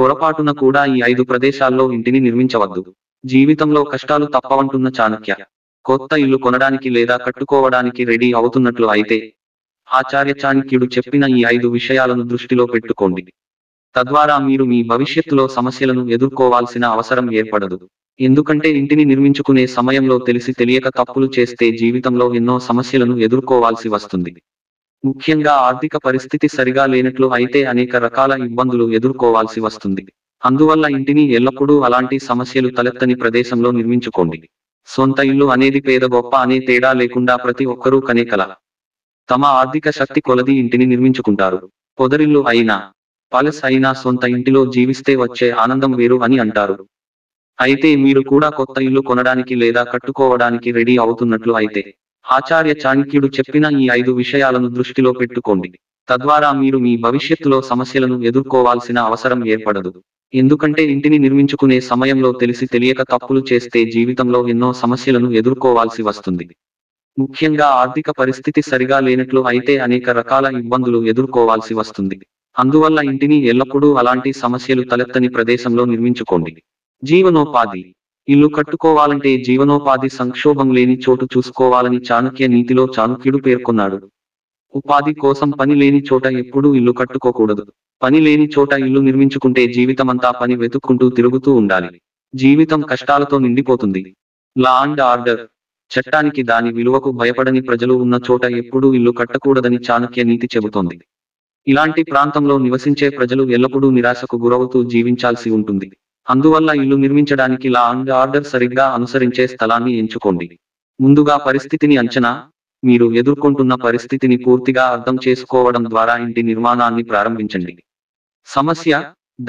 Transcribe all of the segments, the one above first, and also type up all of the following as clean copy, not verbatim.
పొరపాటున కూడా ఈ 5 ప్రదేశాల్లో ఇంటిని నిర్మించవద్దు. జీవితంలో కష్టాలు తప్పవంటున్న చాణక్య. కొత్త ఇల్లు కొనడానికి లేదా కట్టుకోవడానికి రెడీ అవుతున్నట్లు అయితే ఆచార్య చాణక్యుడు చెప్పిన ఈ 5 విషయాలను దృష్టిలో పెట్టుకోండి. తద్వారా మీరు మీ భవిష్యత్తులో సమస్యలను ఎదుర్కోవాల్సిన అవసరం ఏర్పడదు. ఎందుకంటే ఇంటిని నిర్మించుకునే సమయంలో తెలిసి తెలియక తప్పులు చేస్తే జీవితంలో ఎన్నో సమస్యలను ఎదుర్కోవాల్సి వస్తుంది. ముఖ్యంగా ఆర్థిక పరిస్థితి సరిగా లేనట్లు అయితే అనేక రకాల ఇబ్బందులు ఎదుర్కోవాల్సి వస్తుంది. అందువల్ల ఇంటిని ఎల్లప్పుడూ అలాంటి సమస్యలు తలెత్తని ప్రదేశంలో నిర్మించుకోండి. సొంత ఇల్లు అనేది పేద గొప్ప అనే తేడా లేకుండా ప్రతి ఒక్కరూ కనే కల. తమ ఆర్థిక శక్తి కొలది ఇంటిని నిర్మించుకుంటారు. పొదరిల్లు అయినా పాలెస్ అయినా సొంత ఇంటిలో జీవిస్తే వచ్చే ఆనందం వేరు అని అంటారు. అయితే మీరు కూడా కొత్త ఇల్లు కొనడానికి లేదా కట్టుకోవడానికి రెడీ అవుతున్నట్లు అయితే ఆచార్య చాణక్యుడు చెప్పిన ఈ 5 విషయాలను దృష్టిలో పెట్టుకోండి. తద్వారా మీరు మీ భవిష్యత్తులో సమస్యలను ఎదుర్కోవాల్సిన అవసరం ఏర్పడదు. ఎందుకంటే ఇంటిని నిర్మించుకునే సమయంలో తెలిసి తెలియక తప్పులు చేస్తే జీవితంలో ఎన్నో సమస్యలను ఎదుర్కోవాల్సి వస్తుంది. ముఖ్యంగా ఆర్థిక పరిస్థితి సరిగా లేనట్లు అయితే అనేక రకాల ఇబ్బందులు ఎదుర్కోవాల్సి వస్తుంది. అందువల్ల ఇంటిని ఎల్లప్పుడూ అలాంటి సమస్యలు తలెత్తని ప్రదేశంలో నిర్మించుకోండి. జీవనోపాధి. ఇల్లు కట్టుకోవాలంటే జీవనోపాధి సంక్షోభం లేని చోటు చూసుకోవాలని చాణక్య నీతిలో చాణక్యుడు పేర్కొన్నాడు. ఉపాధి కోసం పని లేని చోట ఎప్పుడూ ఇల్లు కట్టుకోకూడదు. పని లేని చోట ఇల్లు నిర్మించుకుంటే జీవితమంతా పని వెతుక్కుంటూ తిరుగుతూ ఉండాలి. జీవితం కష్టాలతో నిండిపోతుంది. Law and order. చట్టానికి దాని విలువకు భయపడని ప్రజలు ఉన్న చోట ఎప్పుడూ ఇల్లు కట్టకూడదని చాణక్య నీతి చెబుతోంది. ఇలాంటి ప్రాంతంలో నివసించే ప్రజలు ఎల్లప్పుడూ నిరాశకు గురవుతూ జీవించాల్సి ఉంటుంది. అందువల్ల ఇల్లు నిర్మించడానికి లా అండ్ ఆర్డర్ సరిగ్గా అనుసరించే స్థలాన్ని ఎంచుకోండి. ముందుగా పరిస్థితిని అంచనా. మీరు ఎదుర్కొంటున్న పరిస్థితిని పూర్తిగా అర్థం చేసుకోవడం ద్వారా ఇంటి నిర్మాణాన్ని ప్రారంభించండి. సమస్య,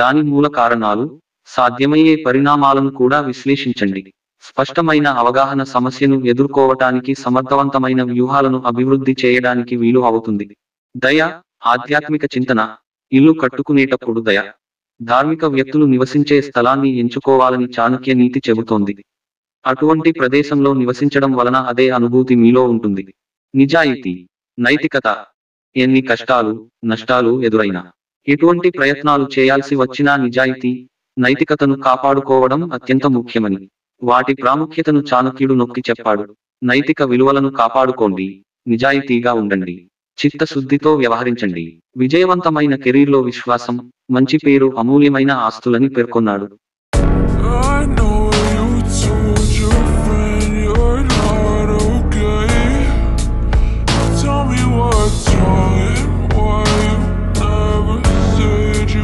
దాని మూల కారణాలు, సాధ్యమయ్యే పరిణామాలను కూడా విశ్లేషించండి. స్పష్టమైన అవగాహన సమస్యను ఎదుర్కోవటానికి సమర్థవంతమైన వ్యూహాలను అభివృద్ధి చేయడానికి వీలు అవుతుంది. దయ. ఆధ్యాత్మిక చింతన. ఇల్లు కట్టుకునేటప్పుడు దయ. ధార్మిక వ్యక్తులు నివసించే స్థలాన్ని ఎంచుకోవాలని చాణక్య నీతి చెబుతోంది. అటువంటి ప్రదేశంలో నివసించడం వలన అదే అనుభూతి మీలో ఉంటుంది. నిజాయితీ. నైతికత. ఎన్ని కష్టాలు, నష్టాలు ఎదురైనా, ఎటువంటి ప్రయత్నాలు చేయాల్సి వచ్చినా నిజాయితీ, నైతికతను కాపాడుకోవడం అత్యంత ముఖ్యమని, వాటి ప్రాముఖ్యతను చాణక్యుడు నొక్కి చెప్పాడు. నైతిక విలువలను కాపాడుకోండి, నిజాయితీగా ఉండండి, చిత్తశుద్ధితో వ్యవహరించండి. విజయవంతమైన కెరీర్లో విశ్వాసం, మంచి పేరు అమూల్యమైన ఆస్తులని పేర్కొన్నాడు.